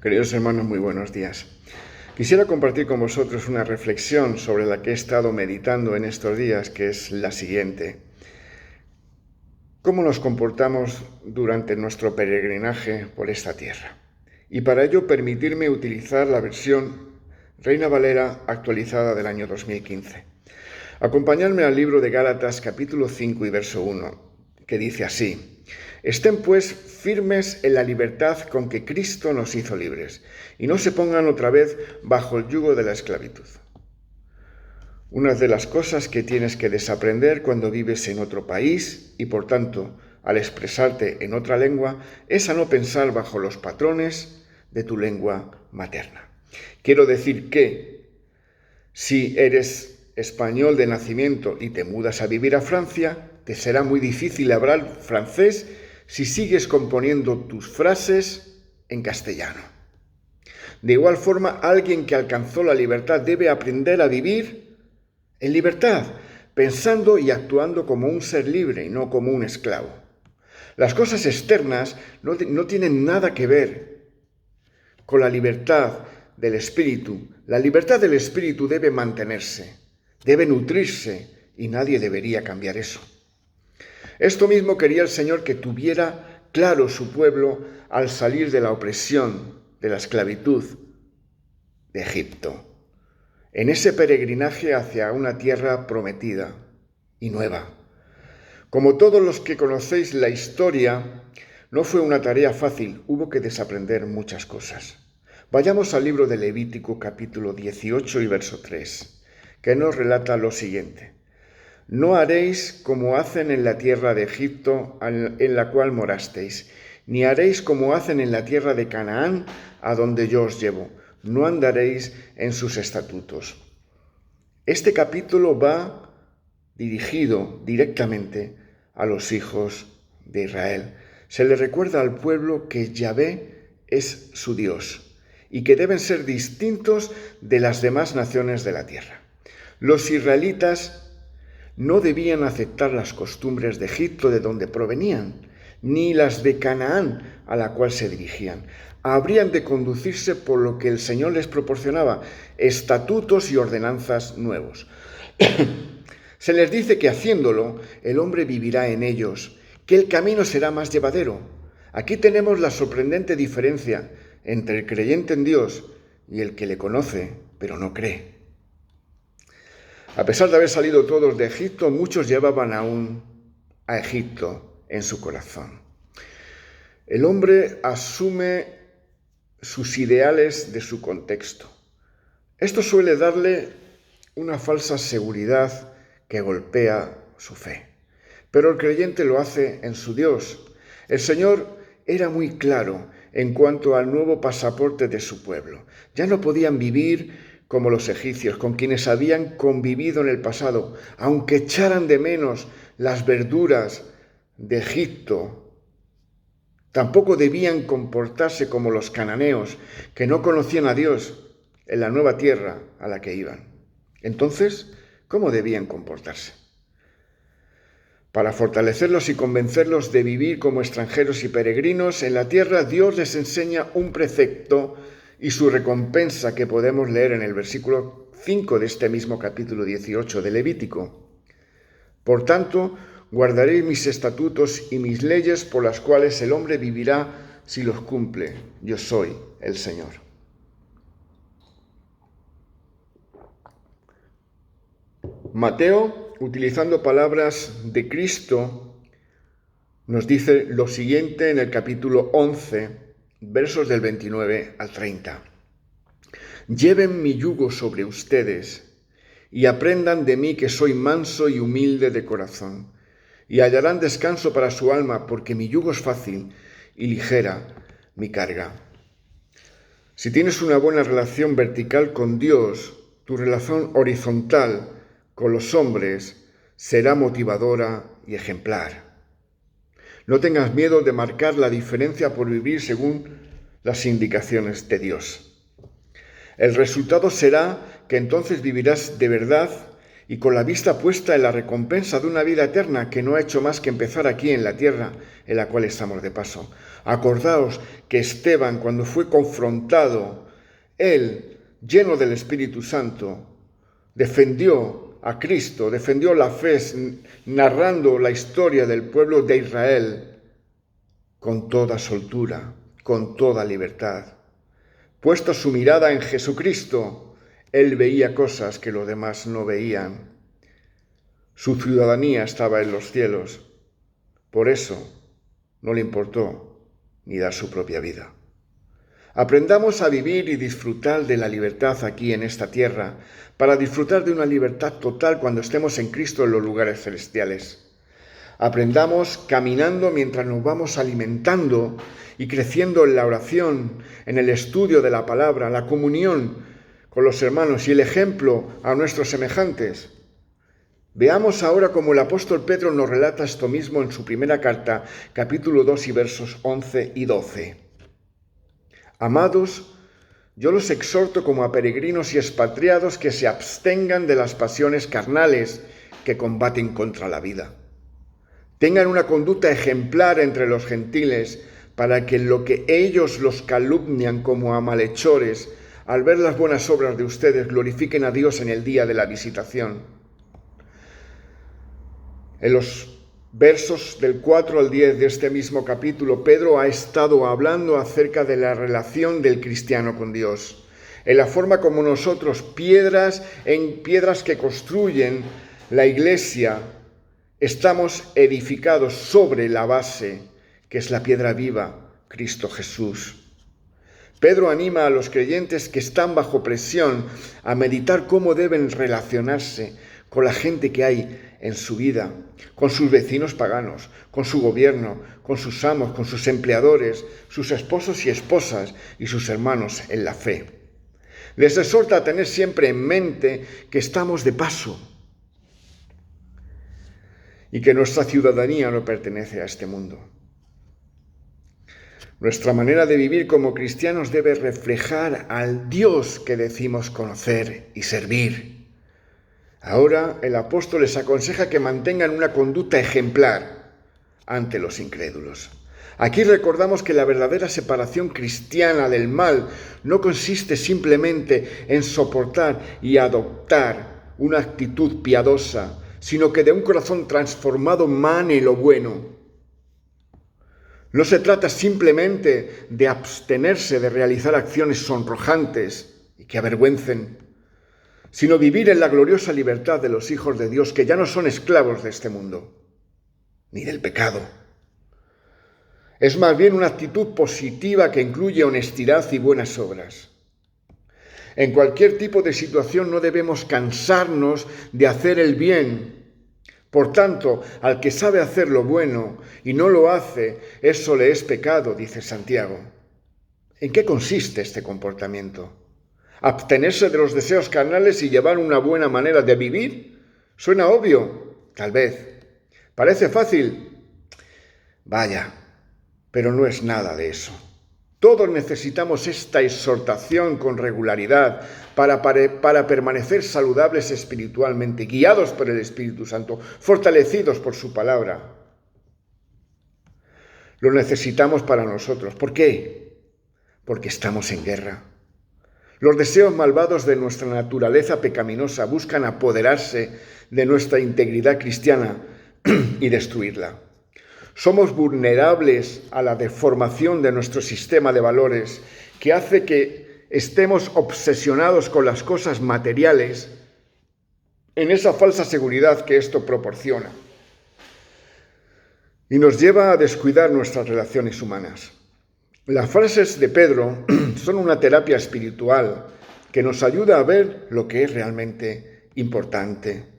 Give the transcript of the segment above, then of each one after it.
Queridos hermanos, muy buenos días. Quisiera compartir con vosotros una reflexión sobre la que he estado meditando en estos días, que es la siguiente. ¿Cómo nos comportamos durante nuestro peregrinaje por esta tierra? Y para ello permitirme utilizar la versión Reina Valera actualizada del año 2015. Acompañadme al libro de Gálatas capítulo 5 y verso 1, que dice así: Estén pues firmes en la libertad con que Cristo nos hizo libres, y no se pongan otra vez bajo el yugo de la esclavitud. Una de las cosas que tienes que desaprender cuando vives en otro país y por tanto al expresarte en otra lengua es a no pensar bajo los patrones de tu lengua materna. Quiero decir que si eres español de nacimiento y te mudas a vivir a Francia, te será muy difícil hablar francés si sigues componiendo tus frases en castellano. De igual forma, alguien que alcanzó la libertad debe aprender a vivir en libertad, pensando y actuando como un ser libre y no como un esclavo. Las cosas externas no tienen nada que ver con la libertad del espíritu. La libertad del espíritu debe mantenerse, debe nutrirse, y nadie debería cambiar eso. Esto mismo quería el Señor que tuviera claro su pueblo al salir de la opresión, de la esclavitud de Egipto, en ese peregrinaje hacia una tierra prometida y nueva. Como todos los que conocéis la historia, no fue una tarea fácil, hubo que desaprender muchas cosas. Vayamos al libro de Levítico capítulo 18 y verso 3, que nos relata lo siguiente: No haréis como hacen en la tierra de Egipto en la cual morasteis, ni haréis como hacen en la tierra de Canaán a donde yo os llevo, no andaréis en sus estatutos. Este capítulo va dirigido directamente a los hijos de Israel. Se le recuerda al pueblo que Yahvé es su Dios y que deben ser distintos de las demás naciones de la tierra. Los israelitas no debían aceptar las costumbres de Egipto de donde provenían, ni las de Canaán a la cual se dirigían. Habrían de conducirse por lo que el Señor les proporcionaba, estatutos y ordenanzas nuevos. Se les dice que haciéndolo, el hombre vivirá en ellos, que el camino será más llevadero. Aquí tenemos la sorprendente diferencia entre el creyente en Dios y el que le conoce, pero no cree. A pesar de haber salido todos de Egipto, muchos llevaban aún a Egipto en su corazón. El hombre asume sus ideales de su contexto. Esto suele darle una falsa seguridad que golpea su fe. Pero el creyente lo hace en su Dios. El Señor era muy claro en cuanto al nuevo pasaporte de su pueblo. Ya no podían vivir como los egipcios, con quienes habían convivido en el pasado, aunque echaran de menos las verduras de Egipto. Tampoco debían comportarse como los cananeos, que no conocían a Dios en la nueva tierra a la que iban. Entonces, ¿cómo debían comportarse? Para fortalecerlos y convencerlos de vivir como extranjeros y peregrinos en la tierra, Dios les enseña un precepto y su recompensa que podemos leer en el versículo 5 de este mismo capítulo 18 de Levítico. Por tanto, guardaréis mis estatutos y mis leyes por las cuales el hombre vivirá si los cumple. Yo soy el Señor. Mateo, utilizando palabras de Cristo, nos dice lo siguiente en el capítulo 11, versos del 29 al 30. Lleven mi yugo sobre ustedes y aprendan de mí que soy manso y humilde de corazón, y hallarán descanso para su alma, porque mi yugo es fácil y ligera mi carga. Si tienes una buena relación vertical con Dios, tu relación horizontal con los hombres será motivadora y ejemplar. No tengas miedo de marcar la diferencia por vivir según las indicaciones de Dios. El resultado será que entonces vivirás de verdad y con la vista puesta en la recompensa de una vida eterna que no ha hecho más que empezar aquí en la tierra en la cual estamos de paso. Acordaos que Esteban, cuando fue confrontado, él, lleno del Espíritu Santo, defendió a Cristo, defendió la fe, narrando la historia del pueblo de Israel con toda soltura, con toda libertad. Puesto su mirada en Jesucristo, él veía cosas que los demás no veían. Su ciudadanía estaba en los cielos. Por eso no le importó ni dar su propia vida. Aprendamos a vivir y disfrutar de la libertad aquí en esta tierra, para disfrutar de una libertad total cuando estemos en Cristo en los lugares celestiales. Aprendamos caminando mientras nos vamos alimentando y creciendo en la oración, en el estudio de la palabra, la comunión con los hermanos y el ejemplo a nuestros semejantes. Veamos ahora cómo el apóstol Pedro nos relata esto mismo en su primera carta, capítulo 2 y versos 11 y 12. Amados, yo los exhorto como a peregrinos y expatriados que se abstengan de las pasiones carnales que combaten contra la vida. Tengan una conducta ejemplar entre los gentiles, para que en lo que ellos los calumnian como a malhechores, al ver las buenas obras de ustedes, glorifiquen a Dios en el día de la visitación. En los versos del 4 al 10 de este mismo capítulo, Pedro ha estado hablando acerca de la relación del cristiano con Dios, en la forma como nosotros, piedras que construyen la iglesia, estamos edificados sobre la base, que es la piedra viva, Cristo Jesús. Pedro anima a los creyentes que están bajo presión a meditar cómo deben relacionarse con la gente que hay en su vida, con sus vecinos paganos, con su gobierno, con sus amos, con sus empleadores, sus esposos y esposas y sus hermanos en la fe. Les exhorta a tener siempre en mente que estamos de paso y que nuestra ciudadanía no pertenece a este mundo. Nuestra manera de vivir como cristianos debe reflejar al Dios que decimos conocer y servir. Ahora el apóstol les aconseja que mantengan una conducta ejemplar ante los incrédulos. Aquí recordamos que la verdadera separación cristiana del mal no consiste simplemente en soportar y adoptar una actitud piadosa, sino que de un corazón transformado mane lo bueno. No se trata simplemente de abstenerse de realizar acciones sonrojantes y que avergüencen, sino vivir en la gloriosa libertad de los hijos de Dios que ya no son esclavos de este mundo, ni del pecado. Es más bien una actitud positiva que incluye honestidad y buenas obras. En cualquier tipo de situación no debemos cansarnos de hacer el bien. Por tanto, al que sabe hacer lo bueno y no lo hace, eso le es pecado, dice Santiago. ¿En qué consiste este comportamiento? ¿Abstenerse de los deseos carnales y llevar una buena manera de vivir? ¿Suena obvio? Tal vez. ¿Parece fácil? Vaya, pero no es nada de eso. Todos necesitamos esta exhortación con regularidad para permanecer saludables espiritualmente, guiados por el Espíritu Santo, fortalecidos por su palabra. Lo necesitamos para nosotros. ¿Por qué? Porque estamos en guerra. Los deseos malvados de nuestra naturaleza pecaminosa buscan apoderarse de nuestra integridad cristiana y destruirla. Somos vulnerables a la deformación de nuestro sistema de valores, que hace que estemos obsesionados con las cosas materiales en esa falsa seguridad que esto proporciona, y nos lleva a descuidar nuestras relaciones humanas. Las frases de Pedro son una terapia espiritual que nos ayuda a ver lo que es realmente importante.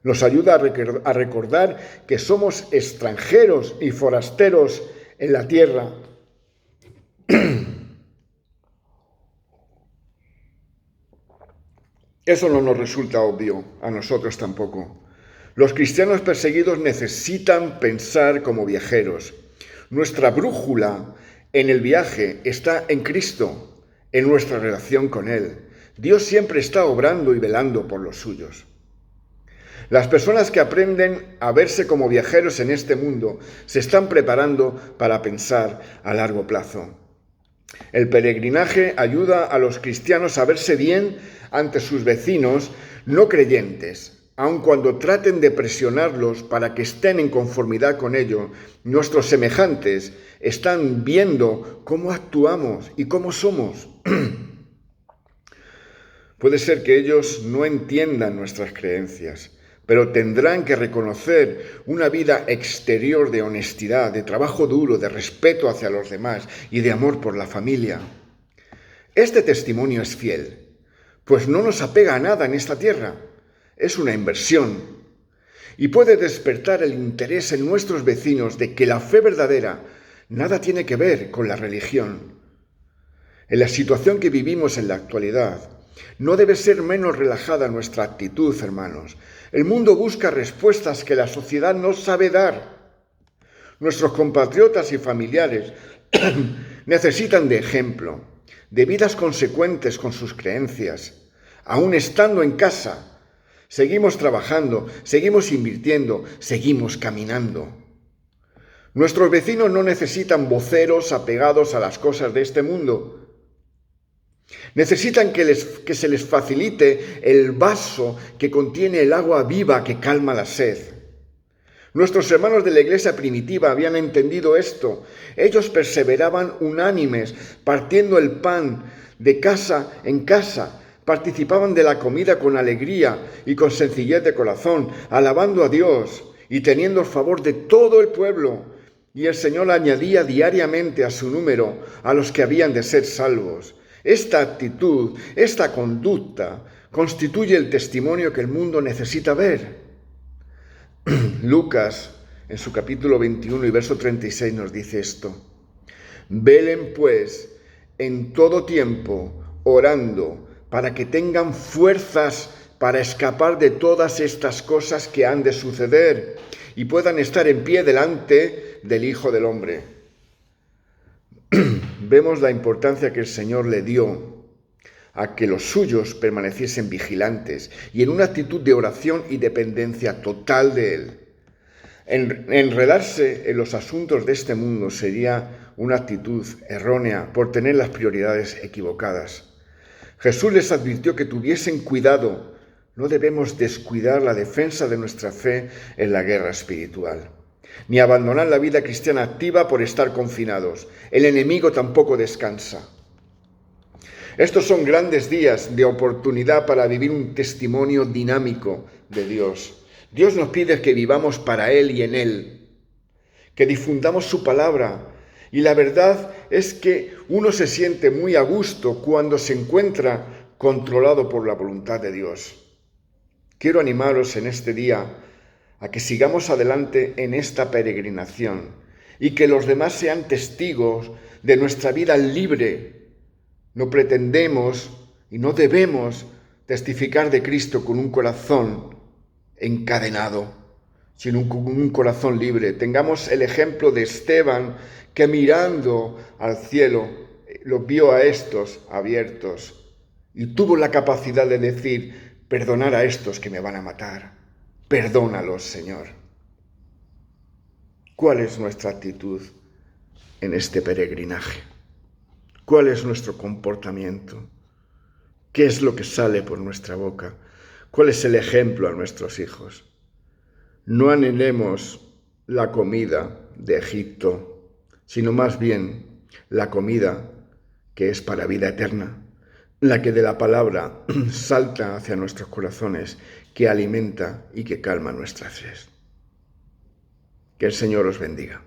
Nos ayuda a recordar que somos extranjeros y forasteros en la tierra. Eso no nos resulta obvio, a nosotros tampoco. Los cristianos perseguidos necesitan pensar como viajeros. Nuestra brújula en el viaje está en Cristo, en nuestra relación con Él. Dios siempre está obrando y velando por los suyos. Las personas que aprenden a verse como viajeros en este mundo se están preparando para pensar a largo plazo. El peregrinaje ayuda a los cristianos a verse bien ante sus vecinos no creyentes. Aun cuando traten de presionarlos para que estén en conformidad con ello, nuestros semejantes están viendo cómo actuamos y cómo somos. Puede ser que ellos no entiendan nuestras creencias, pero tendrán que reconocer una vida exterior de honestidad, de trabajo duro, de respeto hacia los demás y de amor por la familia. Este testimonio es fiel, pues no nos apega a nada en esta tierra. Es una inversión y puede despertar el interés en nuestros vecinos de que la fe verdadera nada tiene que ver con la religión. En la situación que vivimos en la actualidad, no debe ser menos relajada nuestra actitud, hermanos. El mundo busca respuestas que la sociedad no sabe dar. Nuestros compatriotas y familiares necesitan de ejemplo, de vidas consecuentes con sus creencias, aún estando en casa. Seguimos trabajando, seguimos invirtiendo, seguimos caminando. Nuestros vecinos no necesitan voceros apegados a las cosas de este mundo. Necesitan que se les facilite el vaso que contiene el agua viva que calma la sed. Nuestros hermanos de la iglesia primitiva habían entendido esto. Ellos perseveraban unánimes, partiendo el pan de casa en casa. Participaban de la comida con alegría y con sencillez de corazón, alabando a Dios y teniendo el favor de todo el pueblo. Y el Señor añadía diariamente a su número a los que habían de ser salvos. Esta actitud, esta conducta, constituye el testimonio que el mundo necesita ver. Lucas, en su capítulo 21 y verso 36, nos dice esto: Velen pues en todo tiempo, orando, para que tengan fuerzas para escapar de todas estas cosas que han de suceder y puedan estar en pie delante del Hijo del Hombre. Vemos la importancia que el Señor le dio a que los suyos permaneciesen vigilantes y en una actitud de oración y dependencia total de Él. Enredarse en los asuntos de este mundo sería una actitud errónea por tener las prioridades equivocadas. Jesús les advirtió que tuviesen cuidado. No debemos descuidar la defensa de nuestra fe en la guerra espiritual, ni abandonar la vida cristiana activa por estar confinados. El enemigo tampoco descansa. Estos son grandes días de oportunidad para vivir un testimonio dinámico de Dios. Dios nos pide que vivamos para Él y en Él, que difundamos su palabra. Y la verdad es que uno se siente muy a gusto cuando se encuentra controlado por la voluntad de Dios. Quiero animaros en este día a que sigamos adelante en esta peregrinación y que los demás sean testigos de nuestra vida libre. No pretendemos y no debemos testificar de Cristo con un corazón encadenado, sino con un corazón libre. Tengamos el ejemplo de Esteban, que mirando al cielo los vio a estos abiertos y tuvo la capacidad de decir: perdonar a estos que me van a matar. Perdónalos, Señor. ¿Cuál es nuestra actitud en este peregrinaje? ¿Cuál es nuestro comportamiento? ¿Qué es lo que sale por nuestra boca? ¿Cuál es el ejemplo a nuestros hijos? No anhelemos la comida de Egipto, sino más bien la comida que es para vida eterna, la que de la palabra salta hacia nuestros corazones, que alimenta y que calma nuestra sed. Que el Señor os bendiga.